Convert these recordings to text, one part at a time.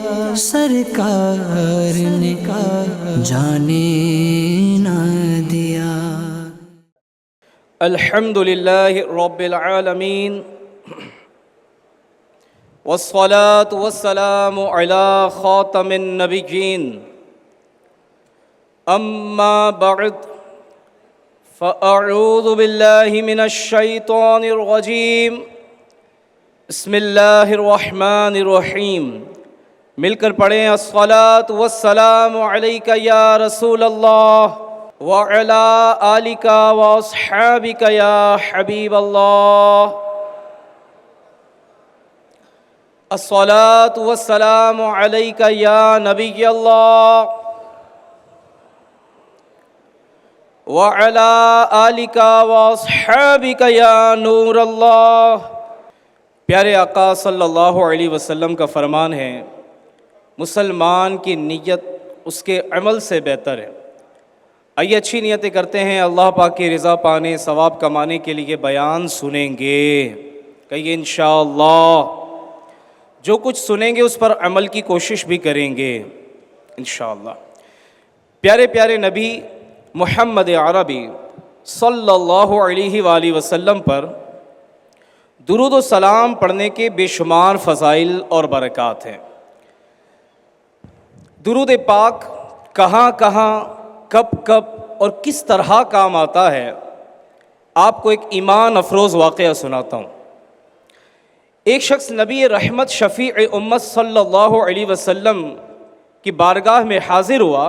سرکار نے جانے نہ دیا۔ الحمد للہ رب العالمین والصلاة والسلام علی خاتم النبیین اما بعد فاعوذ باللہ من الشیطان الرجیم بسم اللہ الرحمن الرحیم۔ مل کر پڑھیں الصلاة والسلام علیک یا رسول اللہ وعلی آلک واصحابک یا حبیب اللہ۔ الصلاة والسلام علیک یا نبی اللہ وعلی آلک واصحابک یا نور اللہ۔ پیارے آقا صلی اللہ علیہ وسلم کا فرمان ہے، مسلمان کی نیت اس کے عمل سے بہتر ہے۔ آئیے اچھی نیتیں کرتے ہیں، اللہ پاک کی رضا پانے، ثواب کمانے کے لیے بیان سنیں گے۔ کہیے انشاءاللہ جو کچھ سنیں گے اس پر عمل کی کوشش بھی کریں گے انشاءاللہ۔ پیارے پیارے نبی محمد عربی صلی اللہ علیہ وآلہ وسلم پر درود و سلام پڑھنے کے بے شمار فضائل اور برکات ہیں۔ درود پاک کہاں کہاں، کب کب اور کس طرح کام آتا ہے، آپ کو ایک ایمان افروز واقعہ سناتا ہوں۔ ایک شخص نبی رحمت شفیع امت صلی اللہ علیہ وسلم کی بارگاہ میں حاضر ہوا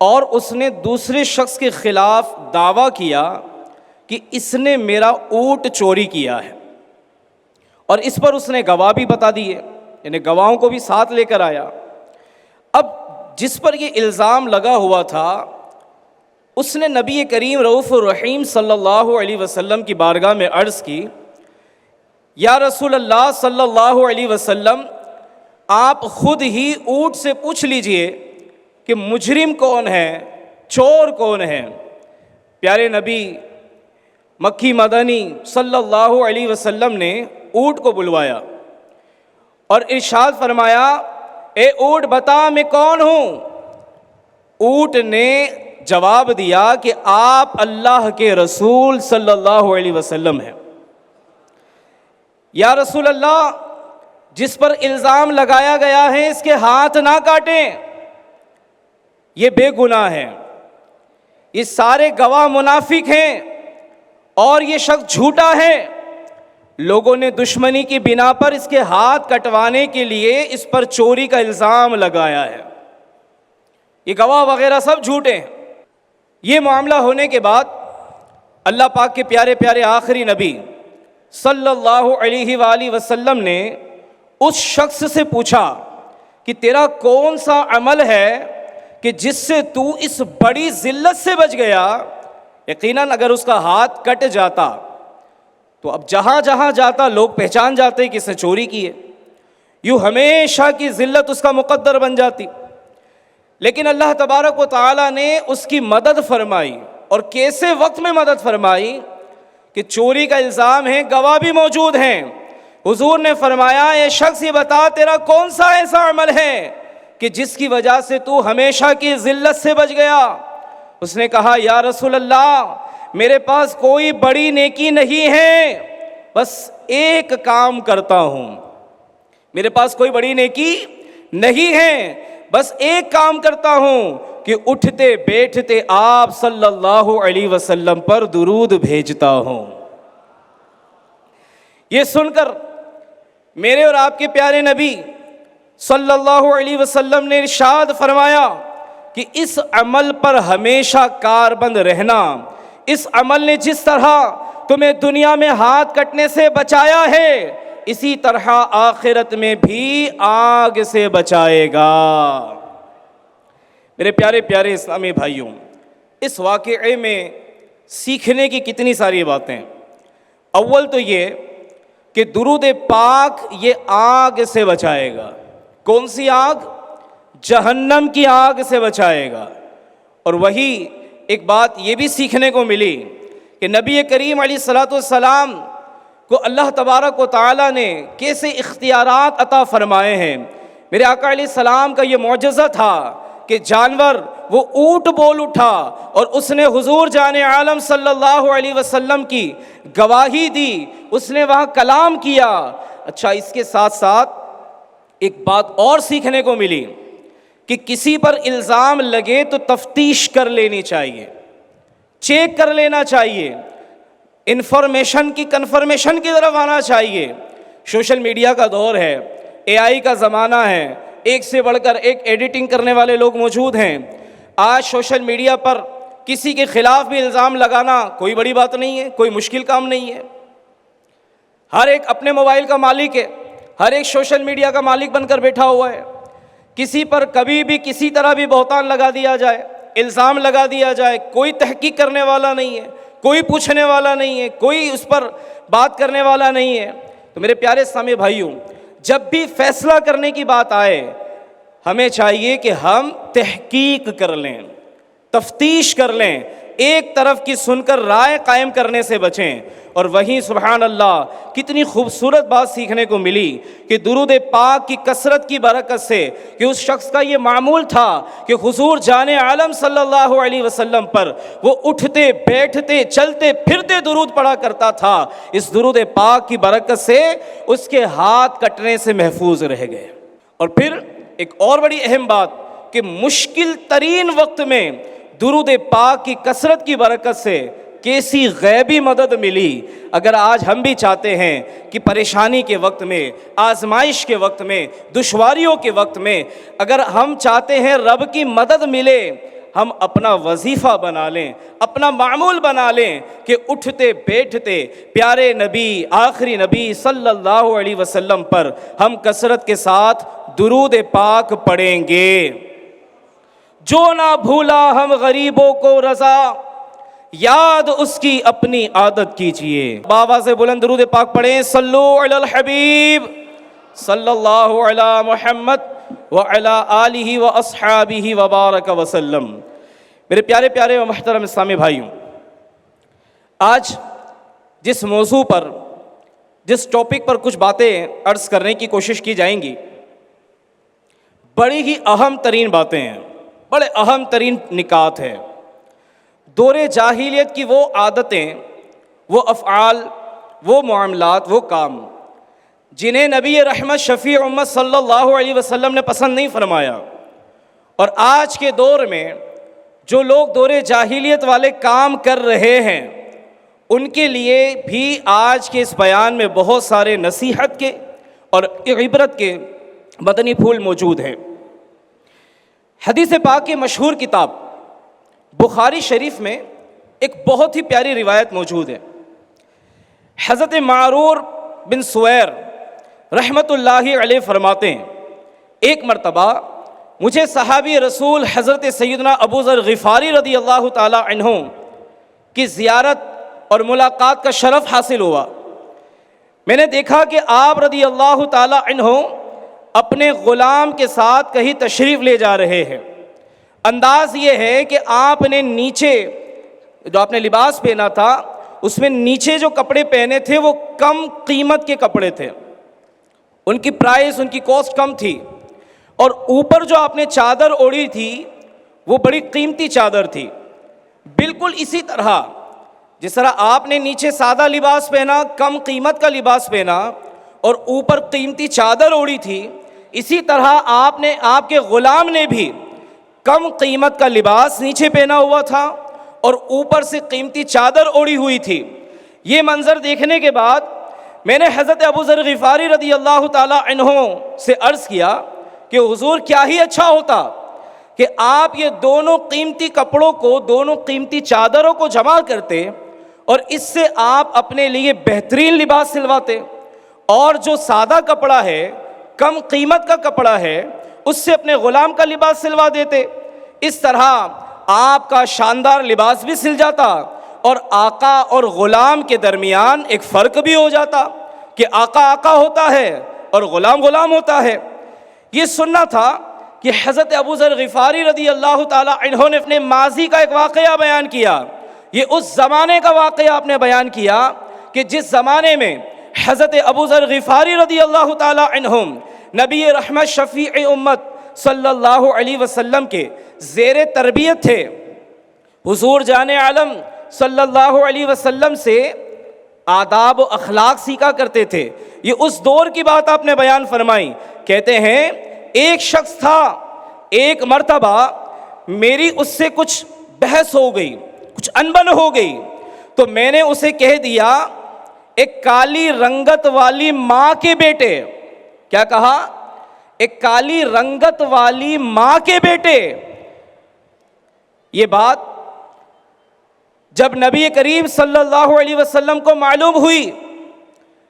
اور اس نے دوسرے شخص کے خلاف دعویٰ کیا کہ اس نے میرا اونٹ چوری کیا ہے، اور اس پر اس نے گواہ بھی بتا دیے، یعنی گواہوں کو بھی ساتھ لے کر آیا۔ اب جس پر یہ الزام لگا ہوا تھا اس نے نبی کریم رؤوف الرحیم صلی اللہ علیہ وسلم کی بارگاہ میں عرض کی، یا رسول اللہ صلی اللہ علیہ وسلم، آپ خود ہی اونٹ سے پوچھ لیجئے کہ مجرم کون ہے، چور کون ہے۔ پیارے نبی مکی مدنی صلی اللہ علیہ وسلم نے اونٹ کو بلوایا اور ارشاد فرمایا، اے اونٹ بتا میں کون ہوں۔ اونٹ نے جواب دیا کہ آپ اللہ کے رسول صلی اللہ علیہ وسلم ہیں۔ یا رسول اللہ، جس پر الزام لگایا گیا ہے اس کے ہاتھ نہ کاٹیں، یہ بے گناہ ہے، یہ سارے گواہ منافق ہیں اور یہ شخص جھوٹا ہے۔ لوگوں نے دشمنی کی بنا پر اس کے ہاتھ کٹوانے کے لیے اس پر چوری کا الزام لگایا ہے، یہ گواہ وغیرہ سب جھوٹے ہیں۔ یہ معاملہ ہونے کے بعد اللہ پاک کے پیارے پیارے آخری نبی صلی اللہ علیہ وآلہ وسلم نے اس شخص سے پوچھا کہ تیرا کون سا عمل ہے کہ جس سے تو اس بڑی ذلت سے بچ گیا؟ یقیناً اگر اس کا ہاتھ کٹ جاتا تو اب جہاں جہاں جاتا لوگ پہچان جاتے کہ اس نے چوری کی ہے، یوں ہمیشہ کی ذلت اس کا مقدر بن جاتی۔ لیکن اللہ تبارک و تعالیٰ نے اس کی مدد فرمائی، اور کیسے وقت میں مدد فرمائی کہ چوری کا الزام ہے، گواہ بھی موجود ہیں۔ حضور نے فرمایا، اے شخص یہ بتا تیرا کون سا ایسا عمل ہے کہ جس کی وجہ سے تو ہمیشہ کی ذلت سے بچ گیا؟ اس نے کہا، یا رسول اللہ، میرے پاس کوئی بڑی نیکی نہیں ہے، بس ایک کام کرتا ہوں۔ میرے پاس کوئی بڑی نیکی نہیں ہے، بس ایک کام کرتا ہوں کہ اٹھتے بیٹھتے آپ صلی اللہ علیہ وسلم پر درود بھیجتا ہوں۔ یہ سن کر میرے اور آپ کے پیارے نبی صلی اللہ علیہ وسلم نے ارشاد فرمایا کہ اس عمل پر ہمیشہ کاربند رہنا۔ اس عمل نے جس طرح تمہیں دنیا میں ہاتھ کٹنے سے بچایا ہے، اسی طرح آخرت میں بھی آگ سے بچائے گا۔ میرے پیارے پیارے اسلامی بھائیوں، اس واقعے میں سیکھنے کی کتنی ساری باتیں۔ اول تو یہ کہ درود پاک یہ آگ سے بچائے گا۔ کون سی آگ؟ جہنم کی آگ سے بچائے گا۔ اور وہی ایک بات یہ بھی سیکھنے کو ملی کہ نبی کریم علیہ السلام کو اللہ تبارک و تعالیٰ نے کیسے اختیارات عطا فرمائے ہیں۔ میرے آقا علیہ السلام کا یہ معجزہ تھا کہ جانور وہ اونٹ بول اٹھا اور اس نے حضور جان عالم صلی اللہ علیہ وسلم کی گواہی دی، اس نے وہاں کلام کیا۔ اچھا، اس کے ساتھ ساتھ ایک بات اور سیکھنے کو ملی کہ کسی پر الزام لگے تو تفتیش کر لینی چاہیے، چیک کر لینا چاہیے، انفارمیشن کی کنفرمیشن کی طرف آنا چاہیے۔ سوشل میڈیا کا دور ہے، اے آئی کا زمانہ ہے، ایک سے بڑھ کر ایک ایڈیٹنگ کرنے والے لوگ موجود ہیں۔ آج سوشل میڈیا پر کسی کے خلاف بھی الزام لگانا کوئی بڑی بات نہیں ہے، کوئی مشکل کام نہیں ہے۔ ہر ایک اپنے موبائل کا مالک ہے، ہر ایک سوشل میڈیا کا مالک بن کر بیٹھا ہوا ہے۔ کسی پر کبھی بھی کسی طرح بھی بہتان لگا دیا جائے، الزام لگا دیا جائے، کوئی تحقیق کرنے والا نہیں ہے، کوئی پوچھنے والا نہیں ہے، کوئی اس پر بات کرنے والا نہیں ہے۔ تو میرے پیارے اسلامی بھائیوں، جب بھی فیصلہ کرنے کی بات آئے، ہمیں چاہیے کہ ہم تحقیق کر لیں، تفتیش کر لیں، ایک طرف کی سن کر رائے قائم کرنے سے بچیں۔ اور وہیں سبحان اللہ کتنی خوبصورت بات سیکھنے کو ملی کہ درود پاک کی کثرت کی برکت سے، کہ اس شخص کا یہ معمول تھا کہ حضور جان عالم صلی اللہ علیہ وسلم پر وہ اٹھتے بیٹھتے چلتے پھرتے درود پڑھا کرتا تھا، اس درود پاک کی برکت سے اس کے ہاتھ کٹنے سے محفوظ رہ گئے۔ اور پھر ایک اور بڑی اہم بات کہ مشکل ترین وقت میں درود پاک کی کثرت کی برکت سے کیسی غیبی مدد ملی۔ اگر آج ہم بھی چاہتے ہیں کہ پریشانی کے وقت میں، آزمائش کے وقت میں، دشواریوں کے وقت میں اگر ہم چاہتے ہیں رب کی مدد ملے، ہم اپنا وظیفہ بنا لیں، اپنا معمول بنا لیں کہ اٹھتے بیٹھتے پیارے نبی، آخری نبی صلی اللہ علیہ وسلم پر ہم کثرت کے ساتھ درود پاک پڑھیں گے۔ جو نہ بھولا ہم غریبوں کو رضا، یاد اس کی اپنی عادت کیجئے۔ بابا سے بلند درود پاک پڑھیں، صلو علی الحبیب صلی اللہ علی محمد وعلی آلہ واصحابہ وبارک وسلم۔ میرے پیارے پیارے و محترم اسلامی بھائیوں، آج جس موضوع پر، جس ٹاپک پر کچھ باتیں عرض کرنے کی کوشش کی جائیں گی، بڑی ہی اہم ترین باتیں ہیں، بڑے اہم ترین نکات ہیں۔ دور جاہلیت کی وہ عادتیں، وہ افعال، وہ معاملات، وہ کام جنہیں نبی رحمت شفیع امت صلی اللہ علیہ وسلم نے پسند نہیں فرمایا، اور آج کے دور میں جو لوگ دور جاہلیت والے کام کر رہے ہیں ان کے لیے بھی آج کے اس بیان میں بہت سارے نصیحت کے اور عبرت کے مدنی پھول موجود ہیں۔ حدیث پاک کی مشہور کتاب بخاری شریف میں ایک بہت ہی پیاری روایت موجود ہے۔ حضرت معرور بن سویر رحمت اللہ علیہ فرماتے ہیں، ایک مرتبہ مجھے صحابی رسول حضرت سیدنا ابو ذر غفاری رضی اللہ تعالی عنہ کی زیارت اور ملاقات کا شرف حاصل ہوا۔ میں نے دیکھا کہ آپ رضی اللہ تعالی عنہ اپنے غلام کے ساتھ کہیں تشریف لے جا رہے ہیں۔ انداز یہ ہے کہ آپ نے نیچے جو آپ نے لباس پہنا تھا اس میں نیچے جو کپڑے پہنے تھے وہ کم قیمت کے کپڑے تھے، ان کی پرائس، ان کی کاسٹ کم تھی، اور اوپر جو آپ نے چادر اوڑھی تھی وہ بڑی قیمتی چادر تھی۔ بالکل اسی طرح جس طرح آپ نے نیچے سادہ لباس پہنا، کم قیمت کا لباس پہنا اور اوپر قیمتی چادر اوڑھی تھی، اسی طرح آپ کے غلام نے بھی کم قیمت کا لباس نیچے پہنا ہوا تھا اور اوپر سے قیمتی چادر اوڑھی ہوئی تھی۔ یہ منظر دیکھنے کے بعد میں نے حضرت ابو ذر غفاری رضی اللہ تعالی عنہ سے عرض کیا کہ حضور کیا ہی اچھا ہوتا کہ آپ یہ دونوں قیمتی کپڑوں کو، دونوں قیمتی چادروں کو جمع کرتے اور اس سے آپ اپنے لیے بہترین لباس سلواتے، اور جو سادہ کپڑا ہے، کم قیمت کا کپڑا ہے، اس سے اپنے غلام کا لباس سلوا دیتے۔ اس طرح آپ کا شاندار لباس بھی سل جاتا اور آقا اور غلام کے درمیان ایک فرق بھی ہو جاتا کہ آقا آقا ہوتا ہے اور غلام غلام ہوتا ہے۔ یہ سننا تھا کہ حضرت ابو ذر غفاری رضی اللہ تعالی عنہ نے اپنے ماضی کا ایک واقعہ بیان کیا۔ یہ اس زمانے کا واقعہ آپ نے بیان کیا کہ جس زمانے میں حضرت ابو ذر غفاری رضی اللہ تعالی عنہ نبی رحمت شفیع امت صلی اللہ علیہ وسلم کے زیر تربیت تھے. حضور جان عالم صلی اللہ علیہ وسلم سے آداب و اخلاق سیکھا کرتے تھے. یہ اس دور کی بات آپ نے بیان فرمائی. کہتے ہیں ایک شخص تھا, ایک مرتبہ میری اس سے کچھ بحث ہو گئی, کچھ انبن ہو گئی, تو میں نے اسے کہہ دیا ایک کالی رنگت والی ماں کے بیٹے. کیا کہا؟ ایک کالی رنگت والی ماں کے بیٹے. یہ بات جب نبی کریم صلی اللہ علیہ وسلم کو معلوم ہوئی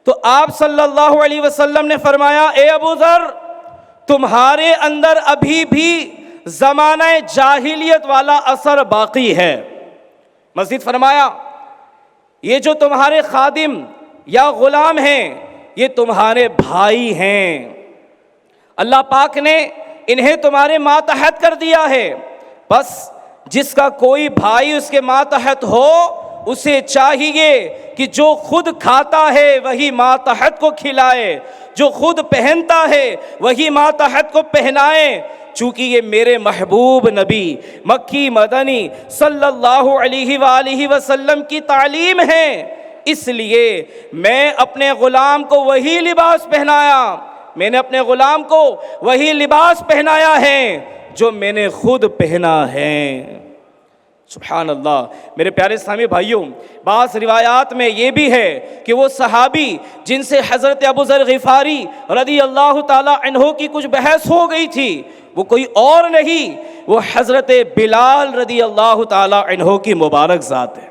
تو آپ صلی اللہ علیہ وسلم نے فرمایا, اے ابو ذر, تمہارے اندر ابھی بھی زمانہ جاہلیت والا اثر باقی ہے. مزید فرمایا, یہ جو تمہارے خادم یا غلام ہیں یہ تمہارے بھائی ہیں. اللہ پاک نے انہیں تمہارے ماتحت کر دیا ہے. بس جس کا کوئی بھائی اس کے ماتحت ہو اسے چاہیے کہ جو خود کھاتا ہے وہی ماتحت کو کھلائے, جو خود پہنتا ہے وہی ماتحت کو پہنائے. چونکہ یہ میرے محبوب نبی مکی مدنی صلی اللہ علیہ وآلہ وسلم کی تعلیم ہے, اس لیے میں اپنے غلام کو وہی لباس پہنایا, میں نے اپنے غلام کو وہی لباس پہنایا ہے جو میں نے خود پہنا ہے. سبحان اللہ. میرے پیارے اسلامی بھائیوں, بعض روایات میں یہ بھی ہے کہ وہ صحابی جن سے حضرت ابو ذر غفاری رضی اللہ تعالی عنہ کی کچھ بحث ہو گئی تھی وہ کوئی اور نہیں, وہ حضرت بلال رضی اللہ تعالی عنہ کی مبارک ذات ہے.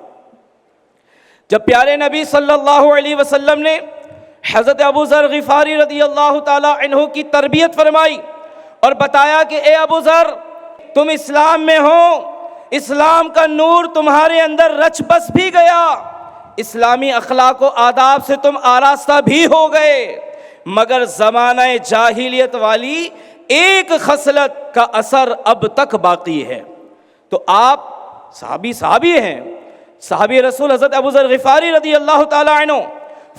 جب پیارے نبی صلی اللہ علیہ وسلم نے حضرت ابو ذر غفاری رضی اللہ تعالی عنہ کی تربیت فرمائی اور بتایا کہ اے ابو ذر, تم اسلام میں ہو, اسلام کا نور تمہارے اندر رچ بس بھی گیا, اسلامی اخلاق و آداب سے تم آراستہ بھی ہو گئے, مگر زمانہ جاہلیت والی ایک خصلت کا اثر اب تک باقی ہے. تو آپ صحابی ہیں, صحابی رسول حضرت ابو ذر غفاری رضی اللہ تعالی عنہ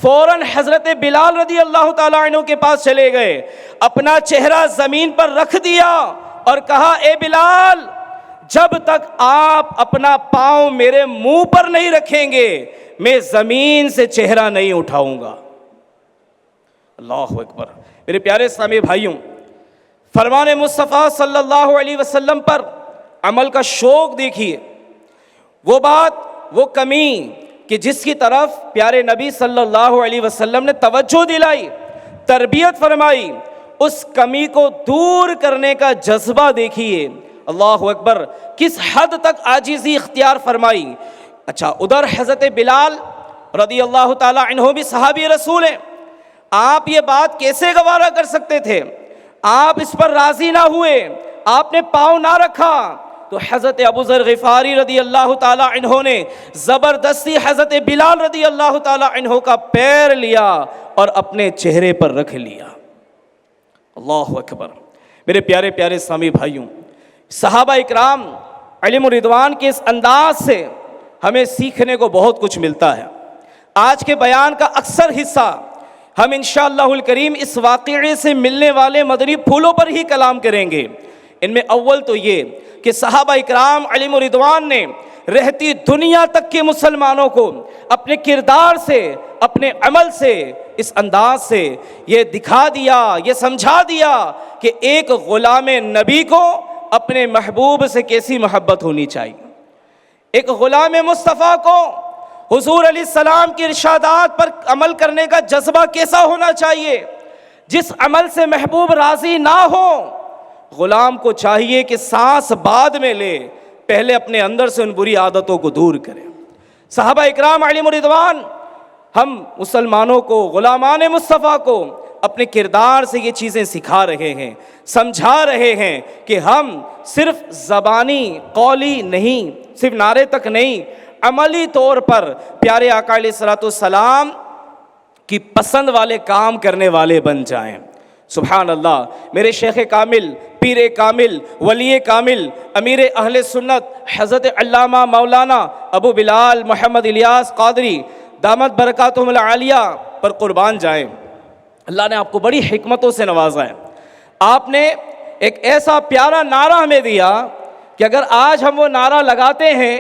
فوراً حضرت بلال رضی اللہ تعالی عنہ کے پاس چلے گئے, اپنا چہرہ زمین پر رکھ دیا اور کہا, اے بلال, جب تک آپ اپنا پاؤں میرے منہ پر نہیں رکھیں گے میں زمین سے چہرہ نہیں اٹھاؤں گا. اللہ اکبر. میرے پیارے اسلامی بھائیوں, فرمان مصطفیٰ صلی اللہ علیہ وسلم پر عمل کا شوق دیکھیے, وہ بات, وہ کمی کہ جس کی طرف پیارے نبی صلی اللہ علیہ وسلم نے توجہ دلائی, تربیت فرمائی, اس کمی کو دور کرنے کا جذبہ دیکھیے. اللہ اکبر, کس حد تک عاجزی اختیار فرمائی. اچھا, ادھر حضرت بلال رضی اللہ تعالی عنہ بھی صحابی رسول ہیں, آپ یہ بات کیسے گوارا کر سکتے تھے؟ آپ اس پر راضی نہ ہوئے, آپ نے پاؤں نہ رکھا, تو حضرت ابو ذر غفاری رضی اللہ تعالی عنہ نے زبردستی حضرت بلال رضی اللہ تعالی عنہ کا پیر لیا اور اپنے چہرے پر رکھ لیا. اللہ اکبر. میرے پیارے پیارے اسلامی بھائیوں, صحابہ اکرام علم رضوان کے اس انداز سے ہمیں سیکھنے کو بہت کچھ ملتا ہے. آج کے بیان کا اکثر حصہ ہم انشاءاللہ الکریم اس واقعے سے ملنے والے مدنی پھولوں پر ہی کلام کریں گے. ان میں اول تو یہ کہ صحابہ اکرام علم رضوان نے رہتی دنیا تک کے مسلمانوں کو اپنے کردار سے, اپنے عمل سے, اس انداز سے یہ دکھا دیا, یہ سمجھا دیا کہ ایک غلام نبی کو اپنے محبوب سے کیسی محبت ہونی چاہیے, ایک غلام مصطفیٰ کو حضور علیہ السلام کی ارشادات پر عمل کرنے کا جذبہ کیسا ہونا چاہیے. جس عمل سے محبوب راضی نہ ہو, غلام کو چاہیے کہ سانس بعد میں لے, پہلے اپنے اندر سے ان بری عادتوں کو دور کرے. صحابہ اکرام علیہم رضوان ہم مسلمانوں کو, غلامان مصطفیٰ کو اپنے کردار سے یہ چیزیں سکھا رہے ہیں, سمجھا رہے ہیں کہ ہم صرف زبانی قولی نہیں, صرف نعرے تک نہیں, عملی طور پر پیارے آقا علیہ الصلوۃ والسلام کی پسند والے کام کرنے والے بن جائیں. سبحان اللہ. میرے شیخ کامل, پیر کامل, ولی کامل, امیر اہل سنت حضرت علامہ مولانا ابو بلال محمد الیاس قادری دامت برکاتہم العالیہ پر قربان جائیں. اللہ نے آپ کو بڑی حکمتوں سے نوازا ہے. آپ نے ایک ایسا پیارا نعرہ ہمیں دیا کہ اگر آج ہم وہ نعرہ لگاتے ہیں،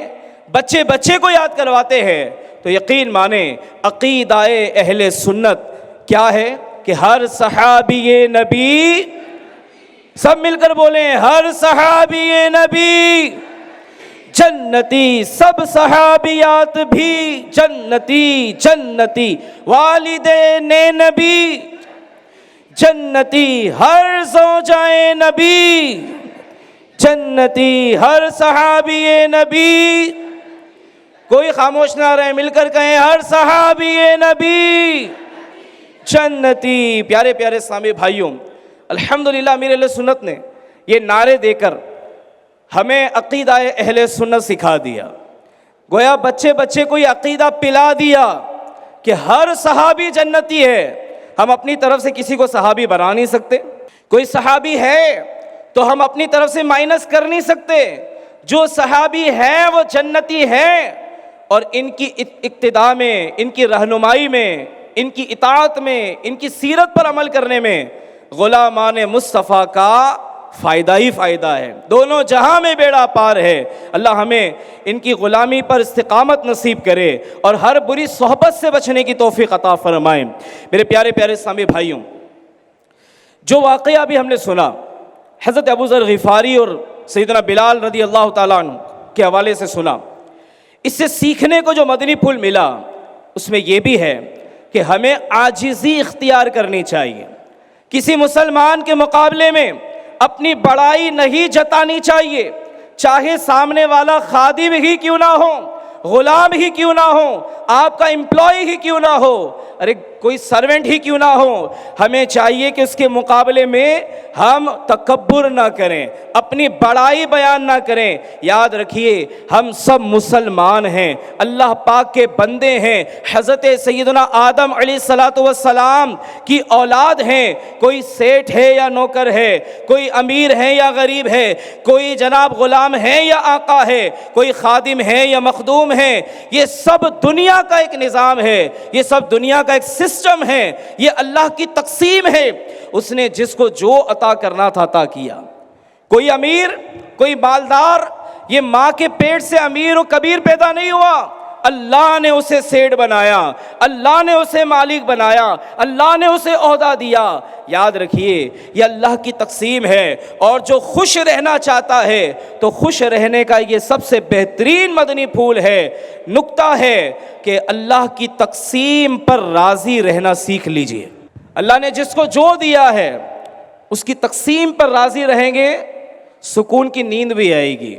بچے بچے کو یاد کرواتے ہیں، تو یقین مانیں عقیدہ اہل سنت کیا ہے کہ ہر صحابی نبی، سب مل کر بولیں، ہر صحابی نبی جنتی، سب صحابیات بھی جنتی جنتی، والدین نبی جنتی، ہر زوجائے نبی جنتی، ہر صحابی نبی، کوئی خاموش نہ رہے، مل کر کہیں ہر صحابی نبی جنتی۔ پیارے پیارے اسلامی بھائیوں، الحمدللہ امیر اہل سنت نے یہ نعرے دے کر ہمیں عقیدہ اہل سنت سکھا دیا، گویا بچے بچے کو یہ عقیدہ پلا دیا کہ ہر صحابی جنتی ہے۔ ہم اپنی طرف سے کسی کو صحابی بنا نہیں سکتے، کوئی صحابی ہے تو ہم اپنی طرف سے مائنس کر نہیں سکتے، جو صحابی ہے وہ جنتی ہے، اور ان کی اقتداء میں، ان کی رہنمائی میں، ان کی اطاعت میں، ان کی سیرت پر عمل کرنے میں غلامان مصطفیٰ کا فائدہ ہی فائدہ ہے، دونوں جہاں میں بیڑا پار ہے۔ اللہ ہمیں ان کی غلامی پر استقامت نصیب کرے اور ہر بری صحبت سے بچنے کی توفیق عطا فرمائے۔ میرے پیارے پیارے اسلامی بھائیوں، جو واقعہ بھی ہم نے سنا حضرت ابو ذر غفاری اور سیدنا بلال رضی اللہ تعالیٰ عنہ کے حوالے سے سنا، اس سے سیکھنے کو جو مدنی پھول ملا اس میں یہ بھی ہے کہ ہمیں عاجزی اختیار کرنی چاہیے، کسی مسلمان کے مقابلے میں اپنی بڑائی نہیں جتانی چاہیے، چاہے سامنے والا خادم ہی کیوں نہ ہو، غلام ہی کیوں نہ ہو، آپ کا امپلائی ہی کیوں نہ ہو، ارے کوئی سرونٹ ہی کیوں نہ ہو، ہمیں چاہیے کہ اس کے مقابلے میں ہم تکبر نہ کریں، اپنی بڑائی بیان نہ کریں۔ یاد رکھیے ہم سب مسلمان ہیں، اللہ پاک کے بندے ہیں، حضرت سیدنا آدم علیہ السلام کی اولاد ہیں، کوئی سیٹھ ہے یا نوکر ہے، کوئی امیر ہے یا غریب ہے، کوئی جناب غلام ہے یا آقا ہے، کوئی خادم ہے یا مخدوم ہے، یہ سب دنیا کا ایک نظام ہے، یہ سب دنیا کا ایک سسٹم ہے، یہ اللہ کی تقسیم ہے، اس نے جس کو جو عطا کرنا تھا عطا کیا۔ کوئی امیر، کوئی مالدار، یہ ماں کے پیٹ سے امیر و کبیر پیدا نہیں ہوا، اللہ نے اسے سیٹ بنایا، اللہ نے اسے مالک بنایا، اللہ نے اسے عہدہ دیا۔ یاد رکھیے یہ اللہ کی تقسیم ہے، اور جو خوش رہنا چاہتا ہے تو خوش رہنے کا یہ سب سے بہترین مدنی پھول ہے، نکتہ ہے کہ اللہ کی تقسیم پر راضی رہنا سیکھ لیجئے۔ اللہ نے جس کو جو دیا ہے اس کی تقسیم پر راضی رہیں گے، سکون کی نیند بھی آئے گی،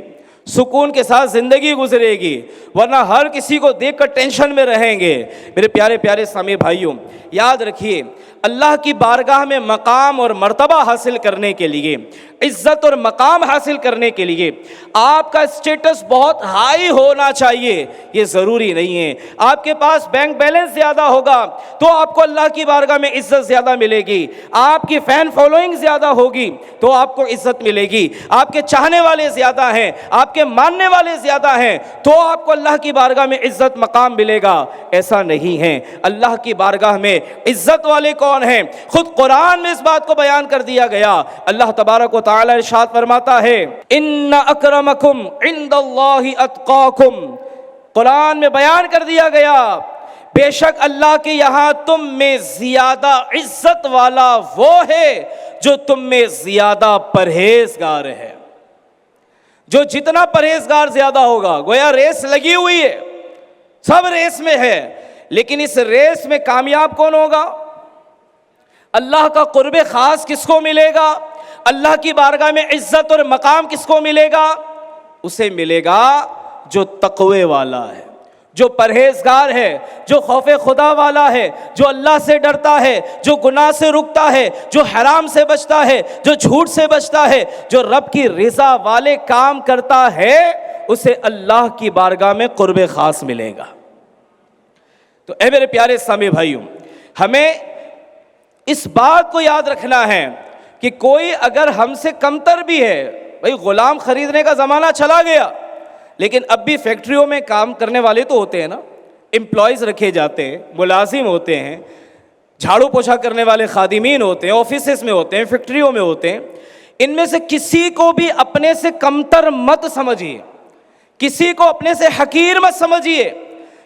سکون کے ساتھ زندگی گزرے گی، ورنہ ہر کسی کو دیکھ کر ٹینشن میں رہیں گے۔ میرے پیارے پیارے اسلامی بھائیوں، یاد رکھیے اللہ کی بارگاہ میں مقام اور مرتبہ حاصل کرنے کے لیے، عزت اور مقام حاصل کرنے کے لیے آپ کا اسٹیٹس بہت ہائی ہونا چاہیے، یہ ضروری نہیں ہے۔ آپ کے پاس بینک بیلنس زیادہ ہوگا تو آپ کو اللہ کی بارگاہ میں عزت زیادہ ملے گی، آپ کی فین فالوئنگ زیادہ ہوگی تو آپ کو عزت ملے گی، آپ کے چاہنے والے زیادہ ہیں، آپ کے ماننے والے زیادہ ہیں تو آپ کو اللہ کی بارگاہ میں عزت مقام ملے گا۔ ایسا نہیں ہے، اللہ کی بارگاہ میں عزت والے کون ہیں؟ خود قرآن میں اس بات کو بیان کر دیا گیا۔ اللہ تبارک و تعالی ارشاد فرماتا ہے ان اکرمکم عند اللہ اتقاکم، قرآن میں بیان کر دیا گیا بے شک اللہ کے یہاں تم میں زیادہ عزت والا وہ ہے جو تم میں زیادہ پرہیزگار ہے۔ جو جتنا پرہیزگار زیادہ ہوگا، گویا ریس لگی ہوئی ہے، سب ریس میں ہے، لیکن اس ریس میں کامیاب کون ہوگا؟ اللہ کا قرب خاص کس کو ملے گا؟ اللہ کی بارگاہ میں عزت اور مقام کس کو ملے گا؟ اسے ملے گا جو تقوی والا ہے، جو پرہیزگار ہے، جو خوف خدا والا ہے، جو اللہ سے ڈرتا ہے، جو گناہ سے رکتا ہے، جو حرام سے بچتا ہے، جو جھوٹ سے بچتا ہے، جو رب کی رضا والے کام کرتا ہے، اسے اللہ کی بارگاہ میں قرب خاص ملے گا۔ تو اے میرے پیارے اسلامی بھائیوں، ہمیں اس بات کو یاد رکھنا ہے کہ کوئی اگر ہم سے کمتر بھی ہے، بھئی غلام خریدنے کا زمانہ چلا گیا، لیکن اب بھی فیکٹریوں میں کام کرنے والے تو ہوتے ہیں نا، امپلائیز رکھے جاتے ہیں، ملازم ہوتے ہیں، جھاڑو پوچھا کرنے والے خادمین ہوتے ہیں, آفیسز میں ہوتے ہیں, فیکٹریوں میں ہوتے ہیں, ان میں سے کسی کو بھی اپنے سے کمتر مت سمجھیے, کسی کو اپنے سے حقیر مت سمجھیے,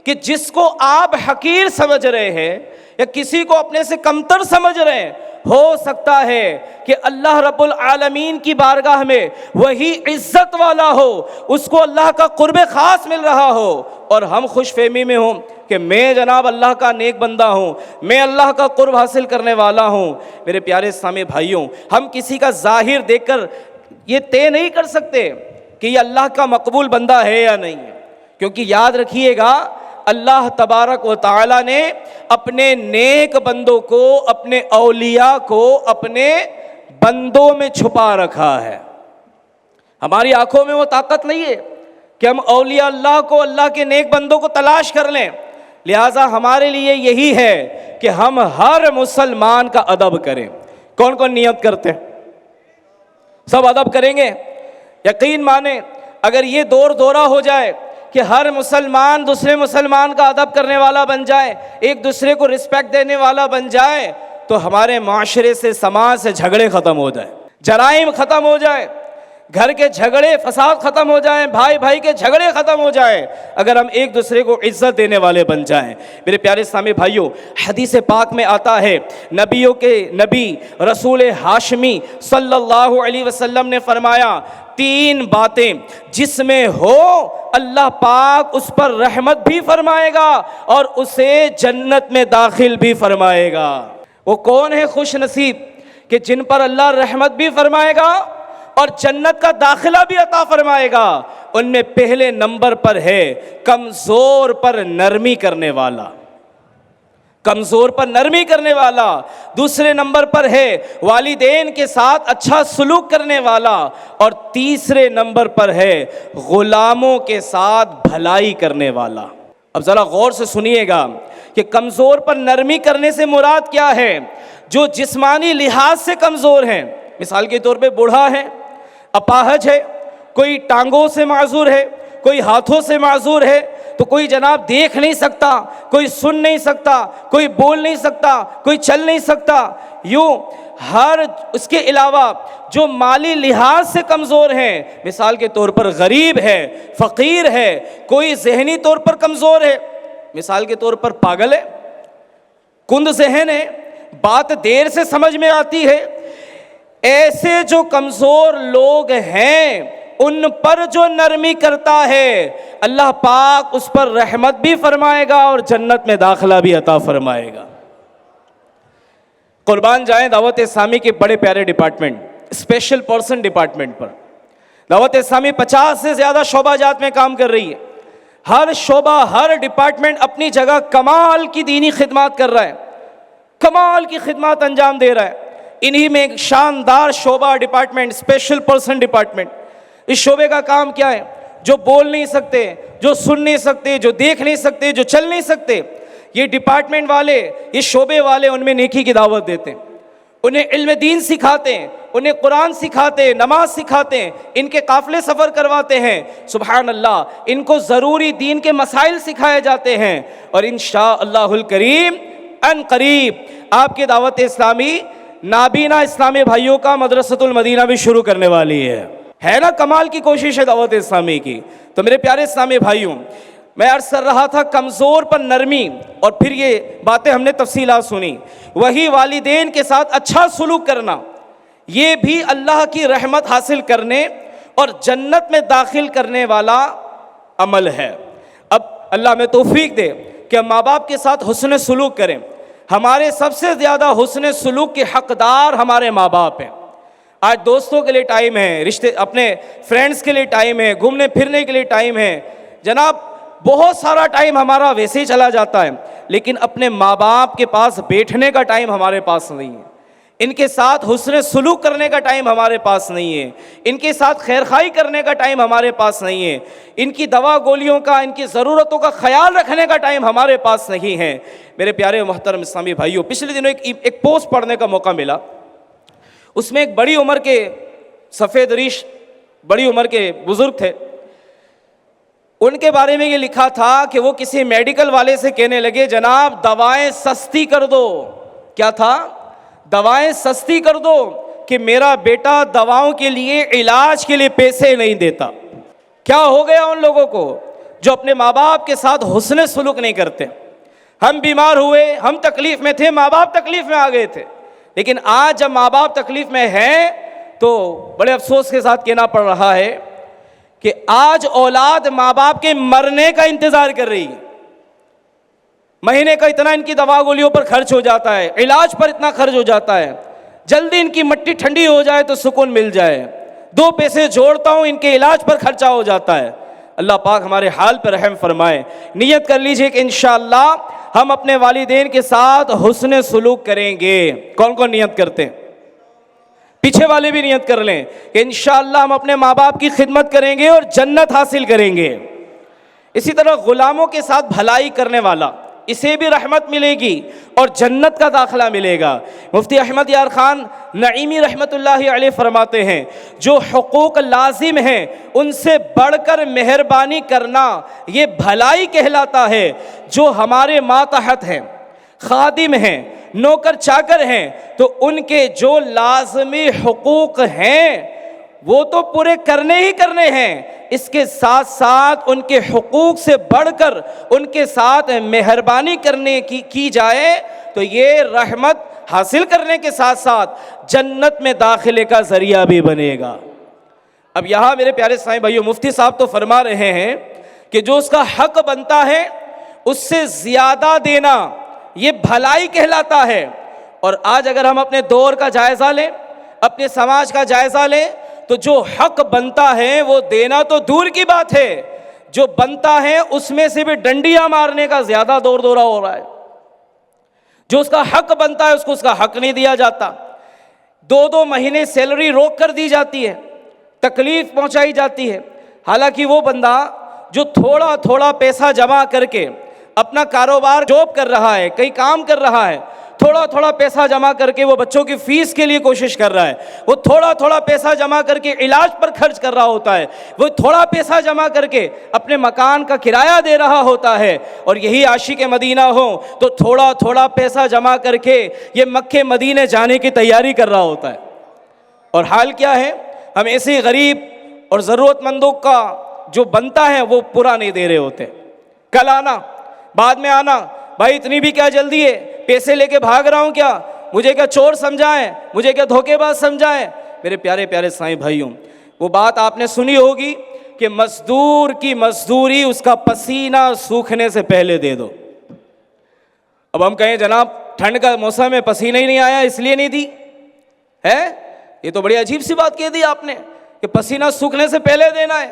کہ جس کو آپ حقیر سمجھ رہے ہیں یا کسی کو اپنے سے کمتر سمجھ رہے ہیں, ہو سکتا ہے کہ اللہ رب العالمین کی بارگاہ میں وہی عزت والا ہو, اس کو اللہ کا قرب خاص مل رہا ہو, اور ہم خوش فہمی میں ہوں کہ میں جناب اللہ کا نیک بندہ ہوں, میں اللہ کا قرب حاصل کرنے والا ہوں. میرے پیارے اسلامی بھائیوں, ہم کسی کا ظاہر دیکھ کر یہ طے نہیں کر سکتے کہ یہ اللہ کا مقبول بندہ ہے یا نہیں ہے, کیونکہ یاد رکھیے گا اللہ تبارک و تعالی نے اپنے نیک بندوں کو, اپنے اولیاء کو اپنے بندوں میں چھپا رکھا ہے. ہماری آنکھوں میں وہ طاقت نہیں ہے کہ ہم اولیاء اللہ کو, اللہ کے نیک بندوں کو تلاش کر لیں. لہٰذا ہمارے لیے یہی ہے کہ ہم ہر مسلمان کا ادب کریں. کون کون نیت کرتے ہیں؟ سب ادب کریں گے. یقین مانیں اگر یہ دور دورہ ہو جائے کہ ہر مسلمان دوسرے مسلمان کا ادب کرنے والا بن جائے, ایک دوسرے کو رسپیکٹ دینے والا بن جائے, تو ہمارے معاشرے سے, سماج سے جھگڑے ختم ہو جائیں, جرائم ختم ہو جائے, گھر کے جھگڑے فساد ختم ہو جائیں, بھائی بھائی کے جھگڑے ختم ہو جائیں, اگر ہم ایک دوسرے کو عزت دینے والے بن جائیں. میرے پیارے اسلامی بھائیوں, حدیث پاک میں آتا ہے, نبیوں کے نبی رسول ہاشمی صلی اللہ علیہ وسلم نے فرمایا, 3 باتیں جس میں ہو اللہ پاک اس پر رحمت بھی فرمائے گا اور اسے جنت میں داخل بھی فرمائے گا. وہ کون ہے خوش نصیب کہ جن پر اللہ رحمت بھی فرمائے گا اور جنت کا داخلہ بھی عطا فرمائے گا؟ ان میں پہلے نمبر پر ہے کمزور پر نرمی کرنے والا, کمزور پر نرمی کرنے والا. دوسرے نمبر پر ہے والدین کے ساتھ اچھا سلوک کرنے والا, اور تیسرے نمبر پر ہے غلاموں کے ساتھ بھلائی کرنے والا. اب ذرا غور سے سنیے گا کہ کمزور پر نرمی کرنے سے مراد کیا ہے؟ جو جسمانی لحاظ سے کمزور ہیں, مثال کے طور پہ بوڑھا ہے, اپاہج ہے, کوئی ٹانگوں سے معذور ہے, کوئی ہاتھوں سے معذور ہے, تو کوئی جناب دیکھ نہیں سکتا, کوئی سن نہیں سکتا, کوئی بول نہیں سکتا, کوئی چل نہیں سکتا. یوں ہر اس کے علاوہ جو مالی لحاظ سے کمزور ہیں, مثال کے طور پر غریب ہے, فقیر ہے, کوئی ذہنی طور پر کمزور ہے, مثال کے طور پر پاگل ہے, کند ذہن ہے, بات دیر سے سمجھ میں آتی ہے. ایسے جو کمزور لوگ ہیں ان پر جو نرمی کرتا ہے اللہ پاک اس پر رحمت بھی فرمائے گا اور جنت میں داخلہ بھی عطا فرمائے گا. قربان جائیں دعوت اسلامی کے بڑے پیارے ڈپارٹمنٹ, اسپیشل پرسن ڈپارٹمنٹ پر. دعوت اسلامی 50 سے زیادہ شعبہ جات میں کام کر رہی ہے. ہر شعبہ, ہر ڈپارٹمنٹ اپنی جگہ کمال کی دینی خدمات کر رہا ہے, کمال کی خدمات انجام دے رہا ہے. انہی میں ایک شاندار شعبہ ڈپارٹمنٹ, اسپیشل پرسن ڈپارٹمنٹ. اس شعبے کا کام کیا ہے؟ جو بول نہیں سکتے, جو سن نہیں سکتے, جو دیکھ نہیں سکتے, جو چل نہیں سکتے, یہ ڈپارٹمنٹ والے, یہ شعبے والے ان میں نیکی کی دعوت دیتے ہیں, انہیں علم دین سکھاتے ہیں, انہیں قرآن سکھاتے ہیں, نماز سکھاتے ہیں, ان کے قافلے سفر کرواتے ہیں. سبحان اللہ, ان کو ضروری دین کے مسائل سکھائے جاتے ہیں. اور انشاءاللہ الکریم ان قریب آپ کی دعوت اسلامی نابینا اسلامی بھائیوں کا مدرسۃ المدینہ بھی شروع کرنے والی ہے نا. کمال کی کوشش ہے دعوت اسلامی کی. تو میرے پیارے اسلامی بھائیوں, میں عرض کر رہا تھا کمزور پر نرمی, اور پھر یہ باتیں ہم نے تفصیلات سنی. وہی والدین کے ساتھ اچھا سلوک کرنا, یہ بھی اللہ کی رحمت حاصل کرنے اور جنت میں داخل کرنے والا عمل ہے. اب اللہ ہمیں توفیق دے کہ ہم ماں باپ کے ساتھ حسن سلوک کریں. ہمارے سب سے زیادہ حسن سلوک کے حقدار ہمارے ماں باپ ہیں. آج دوستوں کے لیے ٹائم ہے, رشتے اپنے فرینڈز کے لیے ٹائم ہے, گھومنے پھرنے کے لیے ٹائم ہے, جناب بہت سارا ٹائم ہمارا ویسے ہی چلا جاتا ہے, لیکن اپنے ماں باپ کے پاس بیٹھنے کا ٹائم ہمارے پاس نہیں ہے, ان کے ساتھ حسن سلوک کرنے کا ٹائم ہمارے پاس نہیں ہے, ان کے ساتھ خیرخواہی کرنے کا ٹائم ہمارے پاس نہیں ہے, ان کی دوا گولیوں کا, ان کی ضرورتوں کا خیال رکھنے کا ٹائم ہمارے پاس نہیں ہے. میرے پیارے محترم اسلامی بھائیوں, پچھلے دنوں ایک پوسٹ پڑھنے کا موقع ملا. اس میں ایک بڑی عمر کے سفید ریش بڑی عمر کے بزرگ تھے. ان کے بارے میں یہ لکھا تھا کہ وہ کسی میڈیکل والے سے کہنے لگے, جناب دوائیں سستی کر دو, کیا تھا؟ دوائیں سستی کر دو کہ میرا بیٹا دواؤں کے لیے، علاج کے لیے پیسے نہیں دیتا۔ کیا ہو گیا ان لوگوں کو جو اپنے ماں باپ کے ساتھ حسن سلوک نہیں کرتے؟ ہم بیمار ہوئے، ہم تکلیف میں تھے، ماں باپ تکلیف میں آ گئے تھے، لیکن آج جب ماں باپ تکلیف میں ہیں تو بڑے افسوس کے ساتھ کہنا پڑ رہا ہے کہ آج اولاد ماں باپ کے مرنے کا انتظار کر رہی ہے۔ مہینے کا اتنا ان کی دوا گولیوں پر خرچ ہو جاتا ہے، علاج پر اتنا خرچ ہو جاتا ہے، جلدی ان کی مٹی ٹھنڈی ہو جائے تو سکون مل جائے، 2 پیسے جوڑتا ہوں ان کے علاج پر خرچہ ہو جاتا ہے۔ اللہ پاک ہمارے حال پر رحم فرمائے۔ نیت کر لیجئے کہ انشاءاللہ ہم اپنے والدین کے ساتھ حسن سلوک کریں گے۔ کون کون نیت کرتے ہیں؟ پیچھے والے بھی نیت کر لیں کہ انشاءاللہ ہم اپنے ماں باپ کی خدمت کریں گے اور جنت حاصل کریں گے۔ اسی طرح غلاموں کے ساتھ بھلائی کرنے والا، اسے بھی رحمت ملے گی اور جنت کا داخلہ ملے گا۔ مفتی احمد یار خان نعیمی رحمت اللہ علیہ فرماتے ہیں جو حقوق لازم ہیں ان سے بڑھ کر مہربانی کرنا یہ بھلائی کہلاتا ہے۔ جو ہمارے ماتحت ہیں، خادم ہیں، نوکر چاکر ہیں، تو ان کے جو لازمی حقوق ہیں وہ تو پورے کرنے ہی کرنے ہیں، اس کے ساتھ ساتھ ان کے حقوق سے بڑھ کر ان کے ساتھ مہربانی کرنے کی جائے تو یہ رحمت حاصل کرنے کے ساتھ ساتھ جنت میں داخلے کا ذریعہ بھی بنے گا۔ اب یہاں میرے پیارے سائیں بھائیو، مفتی صاحب تو فرما رہے ہیں کہ جو اس کا حق بنتا ہے اس سے زیادہ دینا یہ بھلائی کہلاتا ہے۔ اور آج اگر ہم اپنے دور کا جائزہ لیں، اپنے سماج کا جائزہ لیں، تو جو حق بنتا ہے وہ دینا تو دور کی بات ہے، جو بنتا ہے اس میں سے بھی ڈنڈیاں مارنے کا زیادہ دور دورہ ہو رہا ہے۔ جو اس کا حق بنتا ہے اس کو اس کا حق نہیں دیا جاتا، 2 مہینے سیلری روک کر دی جاتی ہے، تکلیف پہنچائی جاتی ہے۔ حالانکہ وہ بندہ جو تھوڑا تھوڑا پیسہ جمع کر کے اپنا کاروبار جاب کر رہا ہے، کئی کام کر رہا ہے، تھوڑا تھوڑا پیسہ جمع کر کے وہ بچوں کی فیس کے لیے کوشش کر رہا ہے، وہ تھوڑا تھوڑا پیسہ جمع کر کے علاج پر خرچ کر رہا ہوتا ہے، وہ تھوڑا پیسہ جمع کر کے اپنے مکان کا کرایہ دے رہا ہوتا ہے، اور یہی عاشق مدینہ ہوں تو تھوڑا تھوڑا پیسہ جمع کر کے یہ مکے مدینے جانے کی تیاری کر رہا ہوتا ہے۔ اور حال کیا ہے؟ ہم ایسے غریب اور ضرورت مندوں کا جو بنتا ہے وہ پورا نہیں دے رہے ہوتے۔ کل آنا، بعد میں آنا، بھائی اتنی بھی کیا جلدی ہے، پیسے لے کے بھاگ رہا ہوں کیا، مجھے کیا چور سمجھائیں، مجھے کیا دھوکے باز سمجھائیں۔ میرے پیارے پیارے سائیں بھائیوں، وہ بات آپ نے سنی ہوگی کہ مزدور کی مزدوری اس کا پسینہ سوکھنے سے پہلے دے دو۔ اب ہم کہیں جناب ٹھنڈ کا موسم ہے، پسینہ ہی نہیں آیا اس لیے نہیں دی ہے، یہ تو بڑی عجیب سی بات کہہ دی آپ نے کہ پسینہ سوکھنے سے پہلے دینا ہے۔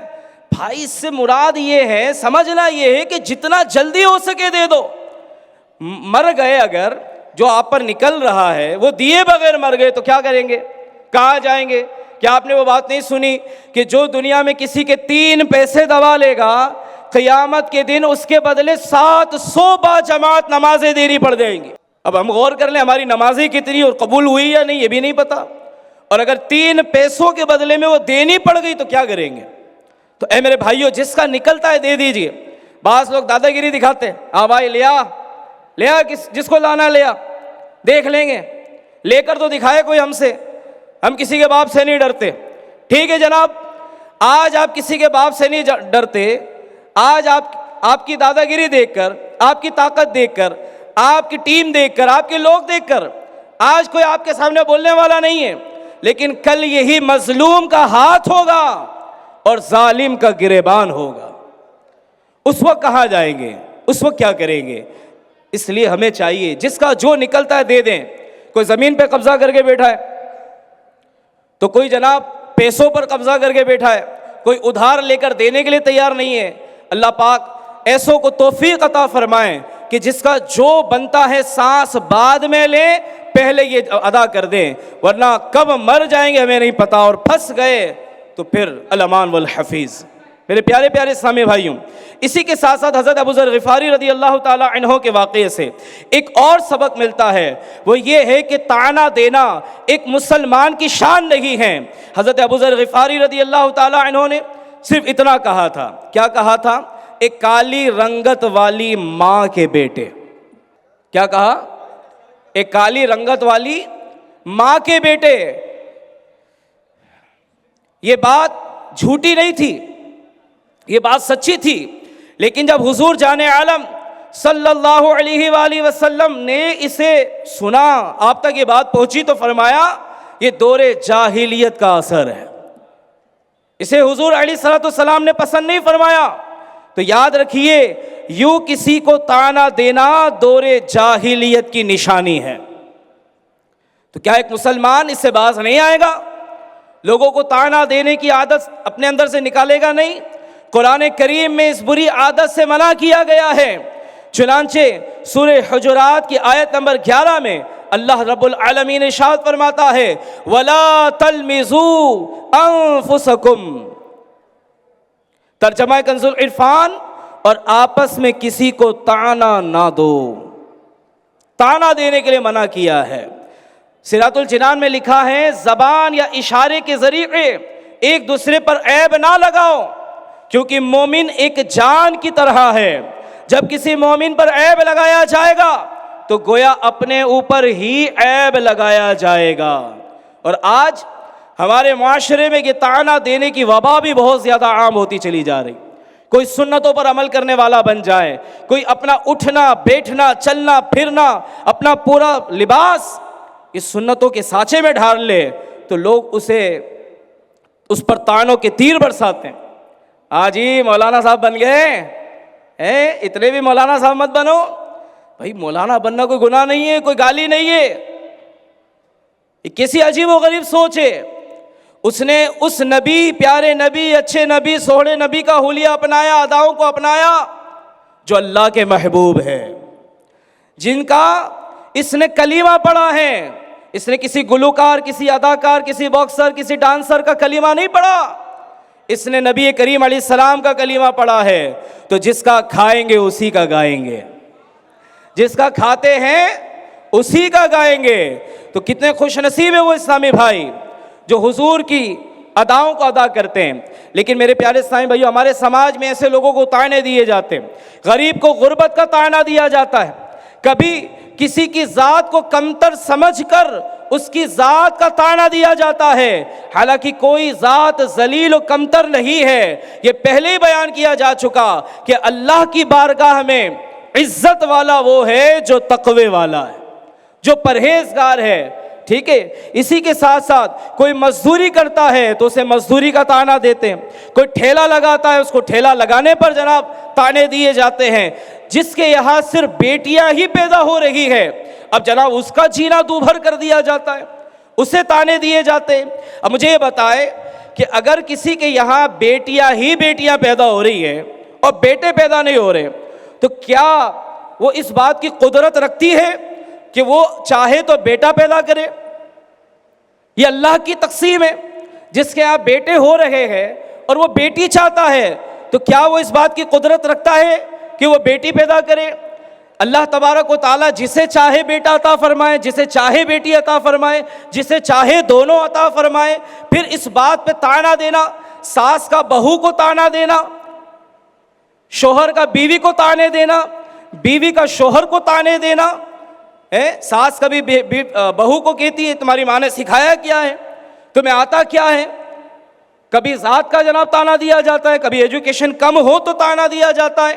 بھائی اس سے مراد یہ ہے، سمجھنا یہ ہے کہ جتنا جلدی ہو سکے دے دو۔ مر گئے اگر جو آپ پر نکل رہا ہے وہ دیے بغیر مر گئے تو کیا کریں گے، کہاں جائیں گے؟ کیا آپ نے وہ بات نہیں سنی کہ جو دنیا میں کسی کے 3 پیسے دبا لے گا قیامت کے دن اس کے بدلے 700 باجماعت نمازیں دینی پڑ جائیں گی۔ اب ہم غور کر لیں ہماری نمازیں کتنی اور قبول ہوئی یا نہیں یہ بھی نہیں پتا، اور اگر 3 پیسوں کے بدلے میں وہ دینی پڑ گئی تو کیا کریں گے؟ تو اے میرے بھائیو، جس کا نکلتا ہے دے دیجئے۔ بعض لوگ دادا گیری دکھاتے ہیں، ہاں بھائی لیا جس کو لانا لیا، دیکھ لیں گے، لے کر تو دکھائے کوئی ہم سے، ہم کسی کے باپ سے نہیں ڈرتے۔ ٹھیک ہے جناب، آج آپ کسی کے باپ سے نہیں ڈرتے، آج آپ کی دادا گیری دیکھ کر، آپ کی طاقت دیکھ کر، آپ کی ٹیم دیکھ کر، آپ کے لوگ دیکھ کر آج کوئی آپ کے سامنے بولنے والا نہیں ہے، لیکن کل یہی مظلوم کا ہاتھ ہوگا اور ظالم کا گریبان ہوگا۔ اس وقت کہاں جائیں گے؟ اس وقت کیا کریں گے؟ اس لیے ہمیں چاہیے جس کا جو نکلتا ہے دے دیں۔ کوئی زمین پہ قبضہ کر کے بیٹھا ہے تو کوئی جناب پیسوں پر قبضہ کر کے بیٹھا ہے، کوئی ادھار لے کر دینے کے لیے تیار نہیں ہے۔ اللہ پاک ایسوں کو توفیق عطا فرمائیں کہ جس کا جو بنتا ہے سانس بعد میں لیں، پہلے یہ ادا کر دیں، ورنہ کب مر جائیں گے ہمیں نہیں پتا، اور پھنس گئے تو پھر الامان والحفیظ۔ میرے پیارے پیارے اسلامی بھائیوں، اسی کے ساتھ ساتھ حضرت ابو ذر غفاری رضی اللہ تعالی عنہ کے واقعے سے ایک اور سبق ملتا ہے، وہ یہ ہے کہ طعنہ دینا ایک مسلمان کی شان نہیں ہے۔ حضرت ابو ذر غفاری رضی اللہ تعالی عنہ نے صرف اتنا کہا تھا، کیا کہا تھا؟ ایک کالی رنگت والی ماں کے بیٹے۔ کیا کہا؟ ایک کالی رنگت والی ماں کے بیٹے. یہ بات جھوٹی نہیں تھی, یہ بات سچی تھی. لیکن جب حضور جان عالم صلی اللہ علیہ وآلہ وسلم نے اسے سنا, آپ تک یہ بات پہنچی, تو فرمایا یہ دور جاہلیت کا اثر ہے. اسے حضور علیہ الصلوۃ والسلام نے پسند نہیں فرمایا. تو یاد رکھیے, یوں کسی کو طعنہ دینا دور جاہلیت کی نشانی ہے. تو کیا ایک مسلمان اس سے باز نہیں آئے گا؟ لوگوں کو طعنہ دینے کی عادت اپنے اندر سے نکالے گا نہیں. قرآن کریم میں اس بری عادت سے منع کیا گیا ہے. چنانچہ سورہ حجرات کی آیت نمبر 11 میں اللہ رب العالمین ارشاد فرماتا ہے وَلَا تَلْمِزُوا أَنفُسَكُمْ. ترجمہ کنز العرفان, اور آپس میں کسی کو طعنہ نہ دو. طعنہ دینے کے لیے منع کیا ہے. سراۃ الجنان میں لکھا ہے زبان یا اشارے کے ذریعے ایک دوسرے پر عیب نہ لگاؤ, کیونکہ مومن ایک جان کی طرح ہے. جب کسی مومن پر عیب لگایا جائے گا تو گویا اپنے اوپر ہی عیب لگایا جائے گا. اور آج ہمارے معاشرے میں یہ طعنہ دینے کی وبا بھی بہت زیادہ عام ہوتی چلی جا رہی. کوئی سنتوں پر عمل کرنے والا بن جائے, کوئی اپنا اٹھنا بیٹھنا چلنا پھرنا اپنا پورا لباس اس سنتوں کے سانچے میں ڈھال لے, تو لوگ اس پر طعنوں کے تیر برساتے ہیں. آج ہی مولانا صاحب بن گئے, اتنے بھی مولانا صاحب مت بنو بھائی. مولانا بننا کوئی گناہ نہیں ہے, کوئی گالی نہیں ہے. یہ کیسی عجیب و غریب سوچ ہے. اس نے اس نبی, پیارے نبی, اچھے نبی, سوہڑے نبی کا حلیہ اپنایا, اداؤں کو اپنایا جو اللہ کے محبوب ہے, جن کا اس نے کلمہ پڑھا ہے. اس نے کسی گلوکار, کسی اداکار, کسی باکسر, کسی ڈانسر کا کلمہ نہیں پڑھا. اس نے نبی کریم علیہ السلام کا کلمہ پڑھا ہے. تو جس کا کھائیں گے اسی کا گائیں گے, جس کا کھاتے ہیں اسی کا گائیں گے. تو کتنے خوش نصیب ہیں وہ اسلامی بھائی جو حضور کی اداؤں کو ادا کرتے ہیں. لیکن میرے پیارے اسلامی بھائیو, ہمارے سماج میں ایسے لوگوں کو طعنے دیے جاتے ہیں. غریب کو غربت کا طعنہ دیا جاتا ہے. کبھی کسی کی ذات کو کمتر سمجھ کر اس کی ذات کا طعنہ دیا جاتا ہے, حالانکہ کوئی ذات ذلیل و کمتر نہیں ہے. یہ پہلے ہی بیان کیا جا چکا کہ اللہ کی بارگاہ میں عزت والا وہ ہے جو تقوی والا ہے, جو پرہیزگار ہے. ٹھیک ہے. اسی کے ساتھ ساتھ کوئی مزدوری کرتا ہے تو اسے مزدوری کا طعنہ دیتے ہیں. کوئی ٹھیلا لگاتا ہے, اس کو ٹھیلا لگانے پر جناب طعنے دیے جاتے ہیں. جس کے یہاں صرف بیٹیاں ہی پیدا ہو رہی ہے, اب جناب اس کا جینا دوبھر کر دیا جاتا ہے, اسے طعنے دیے جاتے ہیں. اب مجھے یہ بتائے کہ اگر کسی کے یہاں بیٹیاں ہی بیٹیاں پیدا ہو رہی ہیں اور بیٹے پیدا نہیں ہو رہے, تو کیا وہ اس بات کی قدرت رکھتی ہے کہ وہ چاہے تو بیٹا پیدا کرے؟ یہ اللہ کی تقسیم ہے. جس کے یہاں بیٹے ہو رہے ہیں اور وہ بیٹی چاہتا ہے, تو کیا وہ اس بات کی قدرت رکھتا ہے کہ وہ بیٹی پیدا کرے؟ اللہ تبارک و تعالیٰ جسے چاہے بیٹا عطا فرمائے, جسے چاہے بیٹی عطا فرمائے, جسے چاہے دونوں عطا فرمائے. پھر اس بات پہ طعنہ دینا, ساس کا بہو کو طعنہ دینا, شوہر کا بیوی کو طعنے دینا, بیوی کا شوہر کو طعنے دینا. ساس کبھی بہو کو کہتی ہے تمہاری ماں نے سکھایا کیا ہے, تمہیں آتا کیا ہے. کبھی ذات کا جناب طعنہ دیا جاتا ہے, کبھی ایجوکیشن کم ہو تو طعنہ دیا جاتا ہے.